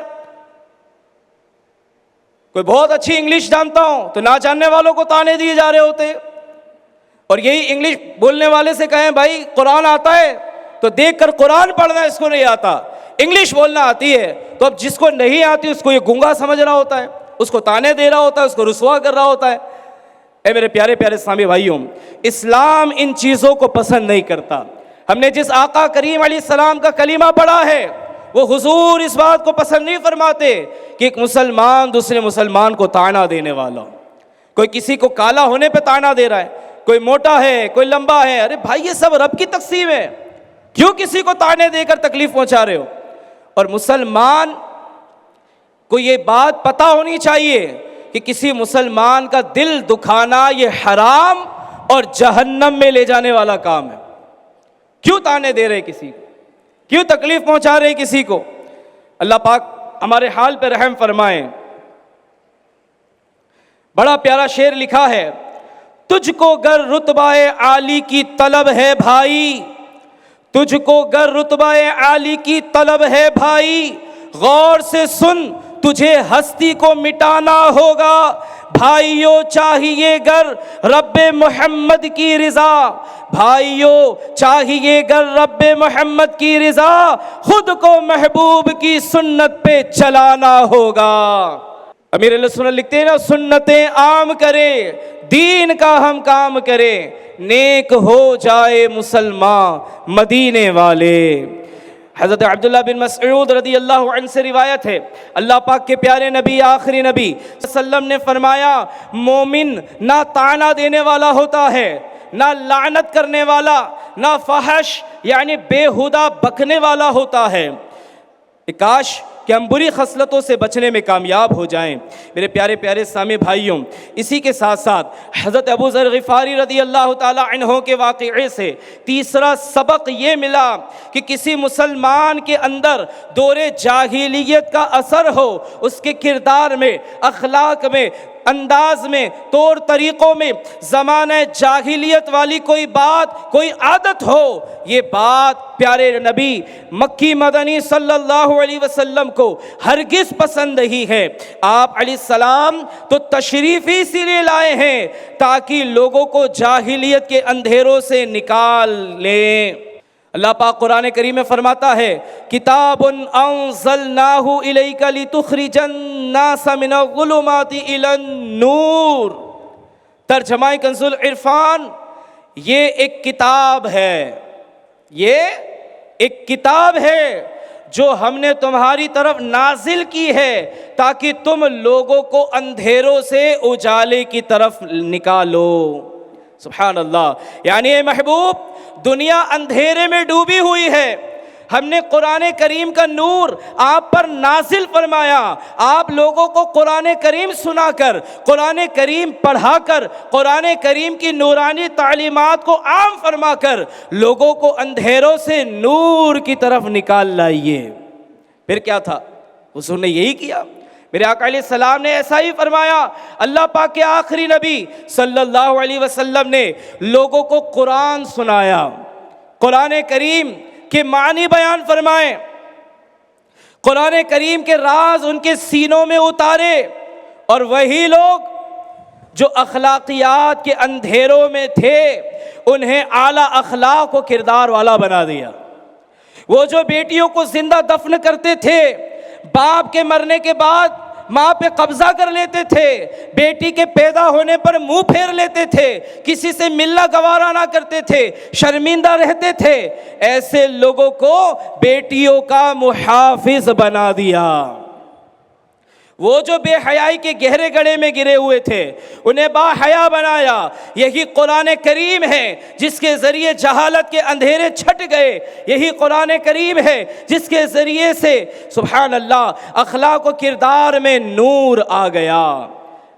کوئی بہت اچھی انگلش جانتا ہوں تو نہ جاننے والوں کو طعنے دیے جا رہے ہوتے. اور یہی انگلش بولنے والے سے کہیں بھائی قرآن آتا ہے, تو دیکھ کر قرآن پڑھنا اس کو نہیں آتا. انگلش بولنا آتی ہے تو اب جس کو نہیں آتی اس کو یہ گونگا سمجھ رہا ہوتا ہے, اس کو طعنے دے رہا ہوتا ہے, اس کو رسوا کر رہا ہوتا ہے. اے میرے پیارے پیارے اسلامی بھائیوں, اسلام ان چیزوں کو پسند نہیں کرتا. ہم نے جس آقا کریم علیہ السلام کا کلمہ پڑھا ہے وہ حضور اس بات کو پسند نہیں فرماتے کہ ایک مسلمان دوسرے مسلمان کو طعنہ دینے والا ہو. کوئی کسی کو کالا ہونے پہ طعنہ دے رہا ہے, کوئی موٹا ہے, کوئی لمبا ہے. ارے بھائی یہ سب رب کی تقسیم ہے, کیوں کسی کو طعنے دے کر تکلیف پہنچا رہے ہو؟ اور مسلمان کو یہ بات پتہ ہونی چاہیے کہ کسی مسلمان کا دل دکھانا یہ حرام اور جہنم میں لے جانے والا کام ہے. کیوں طعنے دے رہے کسی کو, کیوں تکلیف پہنچا رہے کسی کو؟ اللہ پاک ہمارے حال پہ رحم فرمائیں. بڑا پیارا شعر لکھا ہے، تجھ کو گر رتبہ عالی کی طلب ہے بھائی، تجھ کو گر رتبہ عالی کی طلب ہے بھائی، غور سے سن تجھے ہستی کو مٹانا ہوگا، بھائیو چاہیے گر رب محمد کی رضا، بھائیو چاہیے گر رب محمد کی رضا، خود کو محبوب کی سنت پہ چلانا ہوگا۔ امیر علیہ سنت لکھتے ہیں نا، سنتیں عام کرے، دین کا ہم کام کرے، نیک ہو جائے مسلمان مدینے والے۔ حضرت عبداللہ بن مسعود رضی اللہ عنہ سے روایت ہے، اللہ پاک کے پیارے نبی، آخری نبی صلی اللہ علیہ وسلم نے فرمایا، مومن نہ طعنہ دینے والا ہوتا ہے، نہ لعنت کرنے والا، نہ فحش یعنی بےہودہ بکنے والا ہوتا ہے۔ کاش کہ ہم بری خصلتوں سے بچنے میں کامیاب ہو جائیں۔ میرے پیارے پیارے سامع بھائیوں، اسی کے ساتھ ساتھ حضرت ابو ذر غفاری رضی اللہ تعالی عنہ کے واقعے سے تیسرا سبق یہ ملا کہ کسی مسلمان کے اندر دور جاہلیت کا اثر ہو، اس کے کردار میں، اخلاق میں، انداز میں، طور طریقوں میں زمانہ جاہلیت والی کوئی بات، کوئی عادت ہو، یہ بات پیارے نبی مکی مدنی صلی اللہ علیہ وسلم کو ہرگز پسند نہیں ہے۔ آپ علیہ السلام تو تشریف ہی اسی لیے لائے ہیں تاکہ لوگوں کو جاہلیت کے اندھیروں سے نکال لیں۔ اللہ پاک قرآن کریم میں فرماتا ہے، کتاب انزلناہ الیک لتخرج الناس من الظلمات الی النور۔ ترجمہ کنز العرفان، یہ ایک کتاب ہے، یہ ایک کتاب ہے جو ہم نے تمہاری طرف نازل کی ہے تاکہ تم لوگوں کو اندھیروں سے اجالے کی طرف نکالو۔ سبحان اللہ، یعنی اے محبوب، دنیا اندھیرے میں ڈوبی ہوئی ہے، ہم نے قرآن کریم کا نور آپ پر نازل فرمایا، آپ لوگوں کو قرآن کریم سنا کر، قرآن کریم پڑھا کر، قرآن کریم کی نورانی تعلیمات کو عام فرما کر لوگوں کو اندھیروں سے نور کی طرف نکال لائیے۔ پھر کیا تھا؟ حضور نے یہی کیا۔ میرے آقا علیہ السلام نے ایسا ہی فرمایا۔ اللہ پاک کے آخری نبی صلی اللہ علیہ وسلم نے لوگوں کو قرآن سنایا، قرآن کریم کے معنی بیان فرمائے، قرآن کریم کے راز ان کے سینوں میں اتارے، اور وہی لوگ جو اخلاقیات کے اندھیروں میں تھے انہیں اعلیٰ اخلاق و کردار والا بنا دیا۔ وہ جو بیٹیوں کو زندہ دفن کرتے تھے، باپ کے مرنے کے بعد ماں پہ قبضہ کر لیتے تھے، بیٹی کے پیدا ہونے پر منہ پھیر لیتے تھے، کسی سے ملنا گوارا نہ کرتے تھے، شرمندہ رہتے تھے، ایسے لوگوں کو بیٹیوں کا محافظ بنا دیا۔ وہ جو بے حیائی کے گہرے گڑھے میں گرے ہوئے تھے انہیں با حیا بنایا۔ یہی قرآن کریم ہے جس کے ذریعے جہالت کے اندھیرے چھٹ گئے، یہی قرآن کریم ہے جس کے ذریعے سے سبحان اللہ اخلاق و کردار میں نور آ گیا۔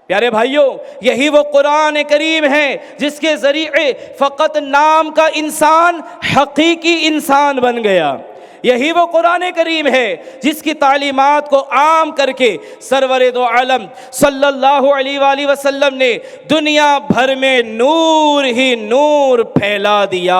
پیارے بھائیوں، یہی وہ قرآن کریم ہے جس کے ذریعے فقط نام کا انسان حقیقی انسان بن گیا۔ یہی وہ قرآن کریم ہے جس کی تعلیمات کو عام کر کے سرور دو عالم صلی اللہ علیہ وآلہ وسلم نے دنیا بھر میں نور ہی نور پھیلا دیا۔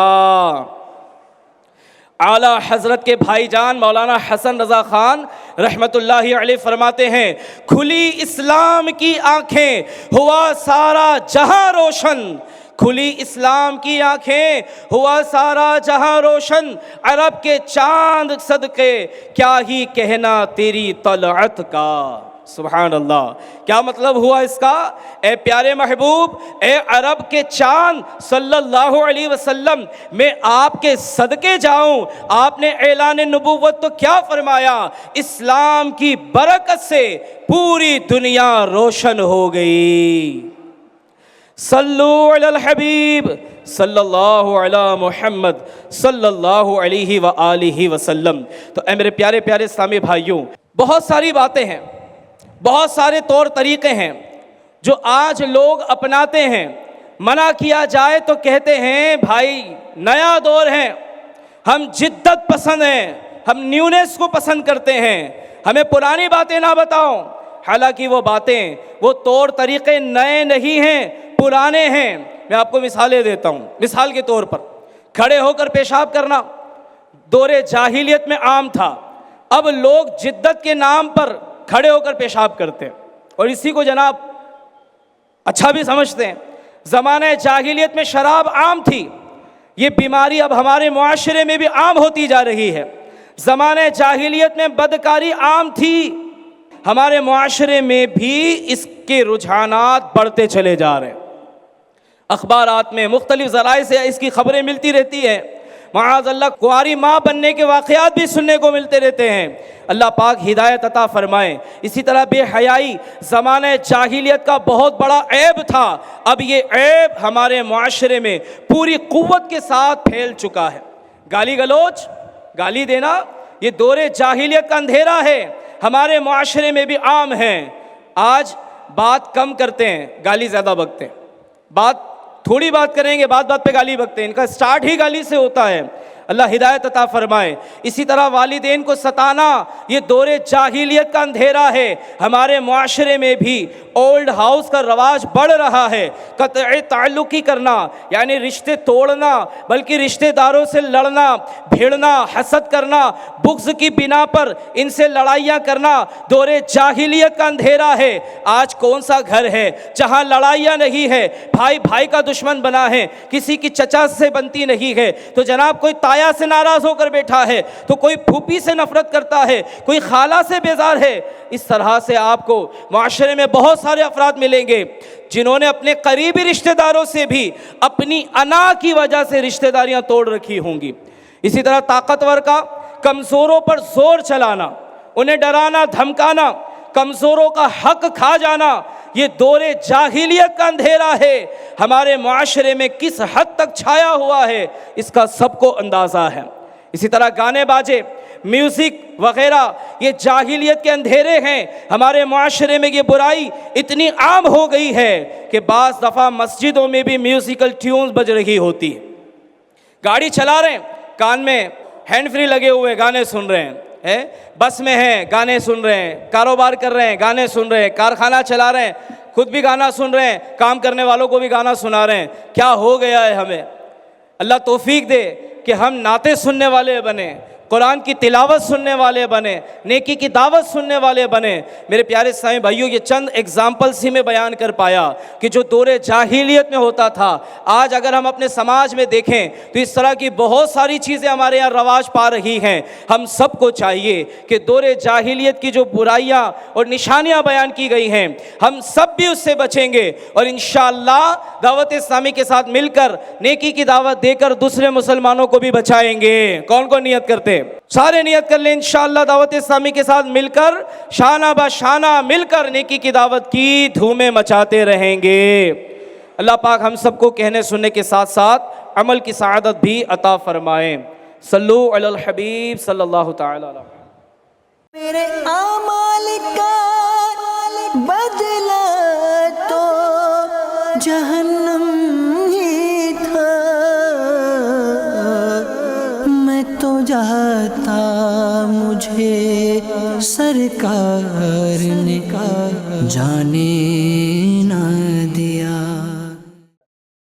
اعلیٰ حضرت کے بھائی جان مولانا حسن رضا خان رحمت اللہ علیہ فرماتے ہیں، کھلی اسلام کی آنکھیں ہوا سارا جہاں روشن، کھلی اسلام کی آنکھیں ہوا سارا جہاں روشن، عرب کے چاند صدقے کیا ہی کہنا تیری طلعت کا۔ سبحان اللہ، کیا مطلب ہوا اس کا؟ اے پیارے محبوب، اے عرب کے چاند صلی اللہ علیہ وسلم، میں آپ کے صدقے جاؤں۔ آپ نے اعلان نبوت تو کیا فرمایا؟ اسلام کی برکت سے پوری دنیا روشن ہو گئی۔ صلو علی الحبیب صلی اللہ علی محمد صلی اللہ علیہ وآلہ وسلم۔ تو اے میرے پیارے پیارے اسلامی بھائیوں، بہت ساری باتیں ہیں، بہت سارے طور طریقے ہیں جو آج لوگ اپناتے ہیں۔ منع کیا جائے تو کہتے ہیں بھائی نیا دور ہے، ہم جدت پسند ہیں، ہم نیونیس کو پسند کرتے ہیں، ہمیں پرانی باتیں نہ بتاؤ۔ حالانکہ وہ باتیں، وہ طور طریقے نئے نہیں ہیں، پرانے ہیں۔ میں آپ کو مثالیں دیتا ہوں۔ مثال کے طور پر کھڑے ہو کر پیشاب کرنا دور جاہلیت میں عام تھا، اب لوگ جدت کے نام پر کھڑے ہو کر پیشاب کرتے ہیں اور اسی کو جناب اچھا بھی سمجھتے ہیں۔ زمانہ جاہلیت میں شراب عام تھی، یہ بیماری اب ہمارے معاشرے میں بھی عام ہوتی جا رہی ہے۔ زمانہ جاہلیت میں بدکاری عام تھی، ہمارے معاشرے میں بھی اس کے رجحانات بڑھتے چلے جا رہے ہیں۔ اخبارات میں مختلف ذرائع سے اس کی خبریں ملتی رہتی ہیں۔ معاذ اللہ کنواری ماں بننے کے واقعات بھی سننے کو ملتے رہتے ہیں۔ اللہ پاک ہدایت عطا فرمائے۔ اسی طرح بے حیائی زمانہ جاہلیت کا بہت بڑا عیب تھا، اب یہ عیب ہمارے معاشرے میں پوری قوت کے ساتھ پھیل چکا ہے۔ گالی گلوچ، گالی دینا، یہ دور جاہلیت کا اندھیرا ہے، ہمارے معاشرے میں بھی عام ہے۔ آج بات کم کرتے ہیں، گالی زیادہ بکتے ہیں، بات تھوڑی بات کریں گے، بات بات پہ گالی بکتے ہیں، ان کا سٹارٹ ہی گالی سے ہوتا ہے۔ اللہ ہدایت عطا فرمائے۔ اسی طرح والدین کو ستانا، یہ دور جاہلیت کا اندھیرا ہے، ہمارے معاشرے میں بھی اولڈ ہاؤس کا رواج بڑھ رہا ہے۔ قطع تعلقی کرنا یعنی رشتے توڑنا، بلکہ رشتے داروں سے لڑنا، بھیڑنا، حسد کرنا، بغض کی بنا پر ان سے لڑائیاں کرنا دور جاہلیت کا اندھیرا ہے۔ آج کون سا گھر ہے جہاں لڑائیاں نہیں ہے، بھائی بھائی کا دشمن بنا ہے، کسی کی چچا سے بنتی نہیں ہے، تو جناب کوئی تایا سے ناراض ہو کر بیٹھا ہے، تو کوئی پھوپھی سے نفرت کرتا ہے، کوئی خالہ سے بیزار ہے۔ اس طرح سے آپ کو معاشرے میں بہت سارے افراد ملیں گے جنہوں نے اپنے قریبی رشتہ داروں سے بھی اپنی انا کی وجہ سے رشتہ داریاں توڑ رکھی ہوں گی۔ اسی طرح طاقتور کا کمزوروں پر زور چلانا، انہیں ڈرانا دھمکانا، کمزوروں کا حق کھا جانا، یہ دور جاہلیت کا اندھیرا ہے، ہمارے معاشرے میں کس حد تک چھایا ہوا ہے اس کا سب کو اندازہ ہے۔ اسی طرح گانے باجے، میوزک وغیرہ، یہ جاہلیت کے اندھیرے ہیں، ہمارے معاشرے میں یہ برائی اتنی عام ہو گئی ہے کہ بعض دفعہ مسجدوں میں بھی میوزیکل ٹیونز بج رہی ہوتی ہے۔ گاڑی چلا رہے ہیں، کان میں ہینڈ فری لگے ہوئے گانے سن رہے ہیں، بس میں ہیں گانے سن رہے ہیں، کاروبار کر رہے ہیں گانے سن رہے ہیں، کارخانہ چلا رہے ہیں خود بھی گانا سن رہے ہیں، کام کرنے والوں کو بھی گانا سنا رہے ہیں۔ کیا ہو گیا ہے ہمیں؟ اللہ توفیق دے کہ ہم نعتیں سننے والے بنے، قرآن کی تلاوت سننے والے بنے، نیکی کی دعوت سننے والے بنے۔ میرے پیارے سامعین بھائیوں، یہ چند ایگزامپلس ہی میں بیان کر پایا کہ جو دور جاہلیت میں ہوتا تھا، آج اگر ہم اپنے سماج میں دیکھیں تو اس طرح کی بہت ساری چیزیں ہمارے یہاں رواج پا رہی ہیں۔ ہم سب کو چاہیے کہ دور جاہلیت کی جو برائیاں اور نشانیاں بیان کی گئی ہیں، ہم سب بھی اس سے بچیں گے اور انشاءاللہ دعوت اسلامی کے ساتھ مل کر نیکی کی دعوت دے کر دوسرے مسلمانوں کو بھی بچائیں گے۔ کون کون نیت کرتے؟ سارے نیت کر لیں، انشاءاللہ دعوت اسلامی کے ساتھ مل کر شانہ بہ شانہ مل کر نیکی کی دعوت کی دھومیں مچاتے رہیں گے۔ اللہ پاک ہم سب کو کہنے سننے کے ساتھ ساتھ عمل کی سعادت بھی عطا فرمائیں۔ صلو علی الحبیب صلی اللہ تعالی علیہ وسلم۔ میرے اعمال کا بدلہ تو جہنم ہی تھا، میں تو جاتا مجھے سرکار نے کہا جانے